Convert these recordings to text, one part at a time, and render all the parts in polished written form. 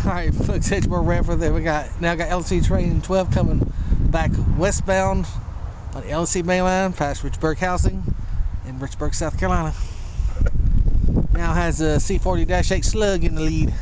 Alright, folks, Richburg Ramper there. We got L&C train 12 coming back westbound on the L&C Mainline past Richburg Housing in Richburg, South Carolina. Now has a C40-8 Slug in the lead.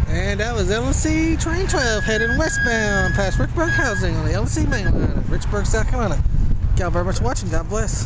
And that was L&C Train 12 heading westbound past Richburg Housing on the L&C Mainline in Richburg, South Carolina. Thank y'all very much for watching. God bless.